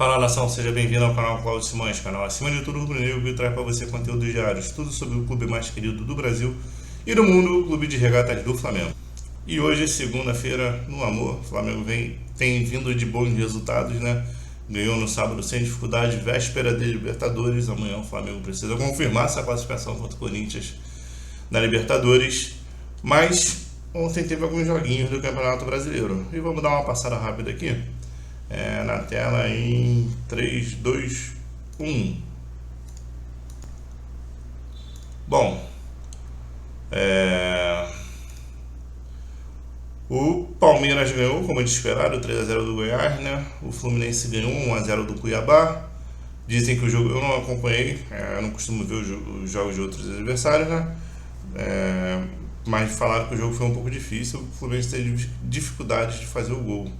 Fala nação, seja bem-vindo ao canal Cláudio Simões, canal acima de tudo rubro-negro, que traz para você conteúdos diários, tudo sobre o clube mais querido do Brasil e do mundo, o Clube de Regatas do Flamengo. E hoje, segunda-feira, no amor, o Flamengo tem vindo de bons resultados, né? Ganhou no sábado sem dificuldade, véspera de Libertadores. Amanhã o Flamengo precisa confirmar essa classificação contra o Corinthians na Libertadores. Mas ontem teve alguns joguinhos do Campeonato Brasileiro. E vamos dar uma passada rápida aqui. Na tela em 3, 2, 1. Bom, o Palmeiras ganhou, como de esperado, 3-0 do Goiás, né? O Fluminense ganhou 1-0 do Cuiabá. Dizem que o jogo, eu não acompanhei, eu não costumo ver os jogos de outros adversários, né? Mas falaram que o jogo foi um pouco difícil, o Fluminense teve dificuldade de fazer o gol.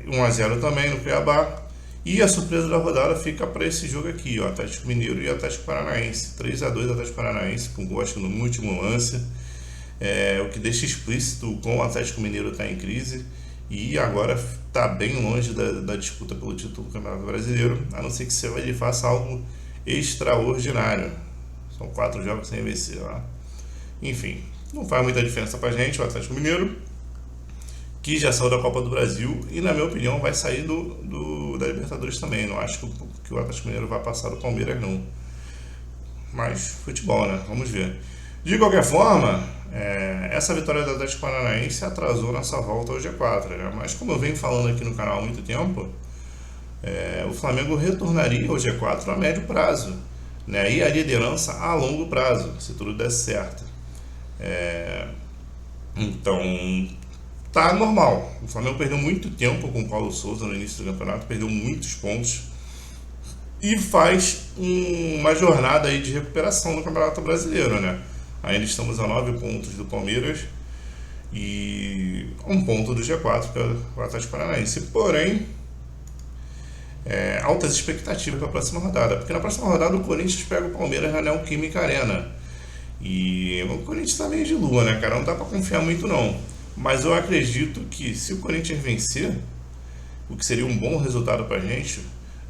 1-0 também no Cuiabá. E a surpresa da rodada fica para esse jogo aqui, ó, Atlético Mineiro e Atlético Paranaense. 3-2 Atlético Paranaense, com gol acho que no último lance. O que deixa explícito como o Atlético Mineiro está em crise e agora está bem longe da disputa pelo título do Campeonato Brasileiro, a não ser que ele faça algo extraordinário. São 4 jogos sem vencer lá. Enfim, não faz muita diferença pra gente o Atlético Mineiro, que já saiu da Copa do Brasil e, na minha opinião, vai sair da Libertadores também. Não acho que o Atlético Mineiro vai passar do Palmeiras, não. Mas futebol, né? Vamos ver. De qualquer forma, essa vitória do Atlético Paranaense atrasou nossa volta ao G4, né? Mas como eu venho falando aqui no canal há muito tempo, o Flamengo retornaria ao G4 a médio prazo, né? E a liderança a longo prazo, se tudo der certo. Então, tá normal. O Flamengo perdeu muito tempo com o Paulo Souza no início do campeonato, perdeu muitos pontos e faz uma jornada aí de recuperação no Campeonato Brasileiro, né? Ainda estamos a 9 pontos do Palmeiras e 1 ponto do G4, que é o Atlético Paranaense. Porém, altas expectativas para a próxima rodada, porque na próxima rodada o Corinthians pega o Palmeiras na Neoquímica Arena. E o Corinthians está meio de lua, né, cara? Não dá para confiar muito, não. Mas eu acredito que se o Corinthians vencer, o que seria um bom resultado pra gente,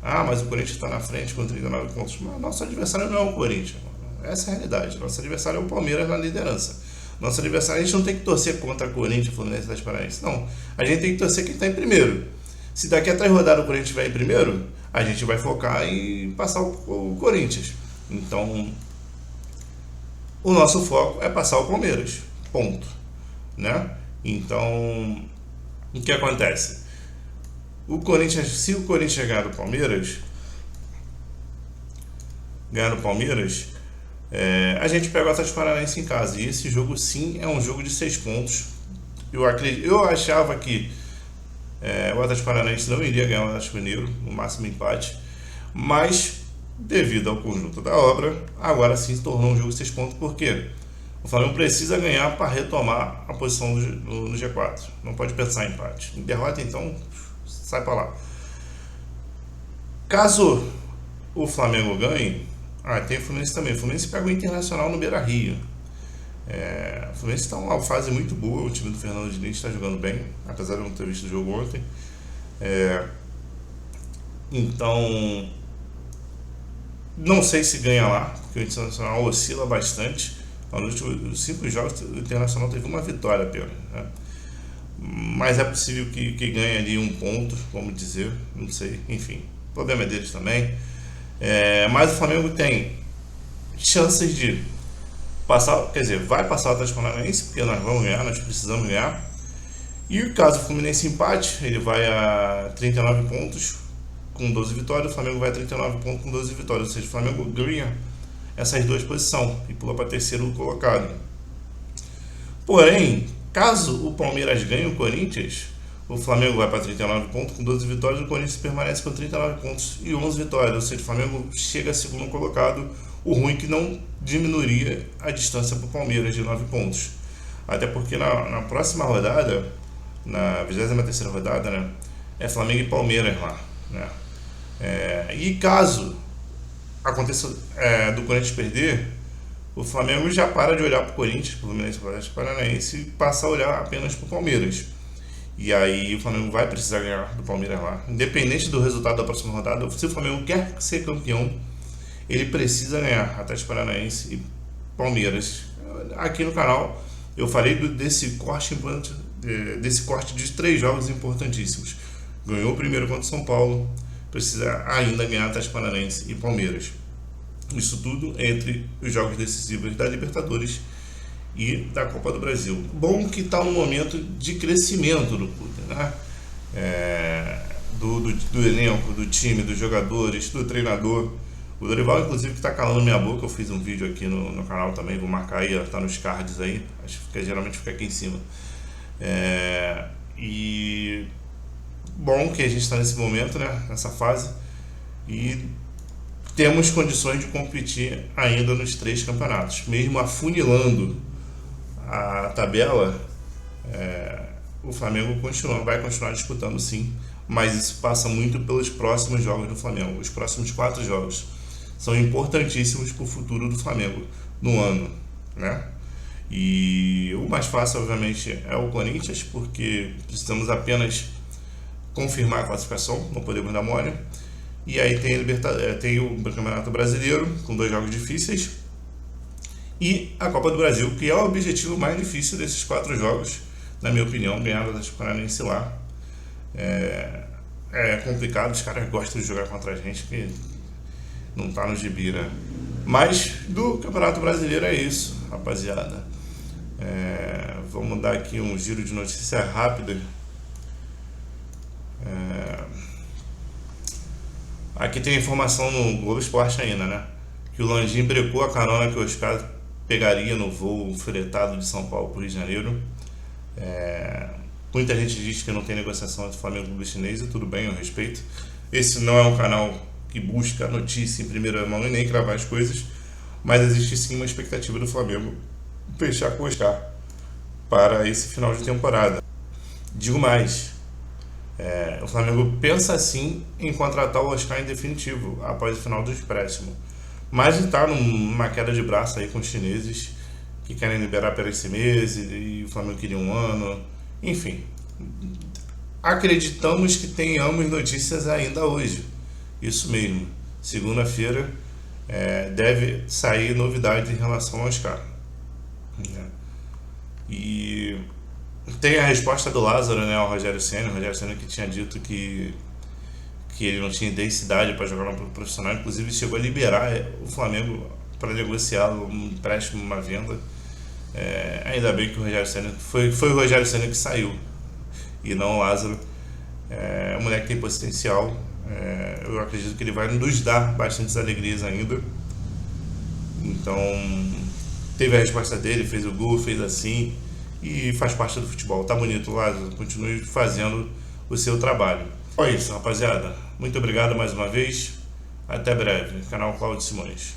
mas o Corinthians está na frente com 39 pontos. Mas nosso adversário não é o Corinthians. Essa é a realidade. Nosso adversário é o Palmeiras na liderança. Nosso adversário, a gente não tem que torcer contra o Corinthians, Fluminense e Atlético Paranaense. Não. A gente tem que torcer quem está em primeiro. Se daqui a 3 rodadas o Corinthians vai em primeiro, a gente vai focar em passar o Corinthians. Então, o nosso foco é passar o Palmeiras. Ponto. Né? Então, o que acontece? Se o Corinthians ganhar do Palmeiras, a gente pega o Atlético Paranaense em casa. E esse jogo, sim, é um jogo de 6 pontos. Eu achava que o Atlético Paranaense não iria ganhar o Atlético Mineiro, no máximo empate. Mas, devido ao conjunto da obra, agora sim se tornou um jogo de 6 pontos. Por quê? O Flamengo precisa ganhar para retomar a posição no G4. Não pode pensar em empate. Em derrota, então, sai para lá. Caso o Flamengo ganhe, tem o Fluminense também. O Fluminense pega o Internacional no Beira-Rio. O Fluminense está numa fase muito boa. O time do Fernando Diniz está jogando bem, apesar de eu não ter visto o jogo ontem. Então, não sei se ganha lá, porque o Internacional oscila bastante. Nos últimos 5 jogos, o Internacional teve uma vitória apenas, né? Mas é possível que ganhe ali 1 ponto, vamos dizer, não sei, enfim. O problema é deles também. Mas o Flamengo tem chances de passar, quer dizer, vai passar o Atlético Paranaense, porque nós vamos ganhar, nós precisamos ganhar. E caso o Fluminense empate, ele vai a 39 pontos com 12 vitórias, o Flamengo vai a 39 pontos com 12 vitórias, ou seja, o Flamengo ganha essas 2 posições e pula para terceiro colocado. Porém, caso o Palmeiras ganhe o Corinthians, o Flamengo vai para 39 pontos com 12 vitórias, o Corinthians permanece com 39 pontos e 11 vitórias, ou seja, o Flamengo chega a segundo colocado. O ruim é que não diminuiria a distância para o Palmeiras de 9 pontos. Até porque na próxima rodada, na 23ª rodada, né, é Flamengo e Palmeiras lá, né? E caso aconteça do Corinthians perder, o Flamengo já para de olhar para o Corinthians, para o Fluminense e para o Atlético Paranaense e passa a olhar apenas para o Palmeiras. E aí o Flamengo vai precisar ganhar do Palmeiras lá. Independente do resultado da próxima rodada, se o Flamengo quer ser campeão, ele precisa ganhar Atlético Paranaense e Palmeiras. Aqui no canal eu falei desse corte de 3 jogos importantíssimos. Ganhou o primeiro contra o São Paulo, precisa ainda ganhar Atlético Paranaense e Palmeiras. Isso tudo entre os jogos decisivos da Libertadores e da Copa do Brasil. Bom que está no momento de crescimento do clube, né? Do elenco, do time, dos jogadores, do treinador. O Dorival, inclusive, que está calando minha boca. Eu fiz um vídeo aqui no canal também, vou marcar aí, tá nos cards aí. Acho que geralmente fica aqui em cima. E bom que a gente está nesse momento, né? Nessa fase. E temos condições de competir ainda nos 3 campeonatos. Mesmo afunilando a tabela, o Flamengo vai continuar disputando, sim, mas isso passa muito pelos próximos jogos do Flamengo. Os próximos 4 jogos são importantíssimos para o futuro do Flamengo no ano, né? E o mais fácil, obviamente, é o Corinthians, porque precisamos apenas confirmar a classificação, não podemos dar mole. E aí tem o Campeonato Brasileiro, com 2 jogos difíceis, e a Copa do Brasil, que é o objetivo mais difícil desses 4 jogos, na minha opinião. Ganhar das Paranaense lá é complicado, os caras gostam de jogar contra a gente, que não tá no gibi, né? Mas do Campeonato Brasileiro é isso, rapaziada. Vamos dar aqui um giro de notícia rápida. Aqui tem informação no Globo Esporte ainda, né? Que o Landim brecou a carona que o Oscar pegaria no voo fretado de São Paulo para o Rio de Janeiro. Muita gente diz que não tem negociação entre Flamengo e Clube Chinês, e tudo bem, eu respeito. Esse não é um canal que busca notícia em primeira mão e nem cravar as coisas, mas existe sim uma expectativa do Flamengo fechar com o Oscar para esse final de temporada. Digo mais, o Flamengo pensa sim em contratar o Oscar em definitivo após o final do empréstimo, mas está numa queda de braço aí com os chineses que querem liberar para esse mês, e o Flamengo queria 1 ano, enfim. Acreditamos que tenhamos notícias ainda hoje, isso mesmo, segunda-feira deve sair novidade em relação ao Oscar. E tem a resposta do Lázaro, né, ao Rogério Ceni. O Rogério Ceni que tinha dito que ele não tinha densidade para jogar no profissional, inclusive chegou a liberar o Flamengo para negociar um empréstimo, uma venda. Ainda bem que o Rogério Ceni foi o Rogério Ceni que saiu e não o Lázaro. O moleque tem potencial, eu acredito que ele vai nos dar bastantes alegrias ainda. Então teve a resposta dele, fez o gol, fez assim, e faz parte do futebol. Tá bonito, Lázaro, continue fazendo o seu trabalho. É isso, rapaziada, muito obrigado mais uma vez, até breve. Canal Cláudio Simões.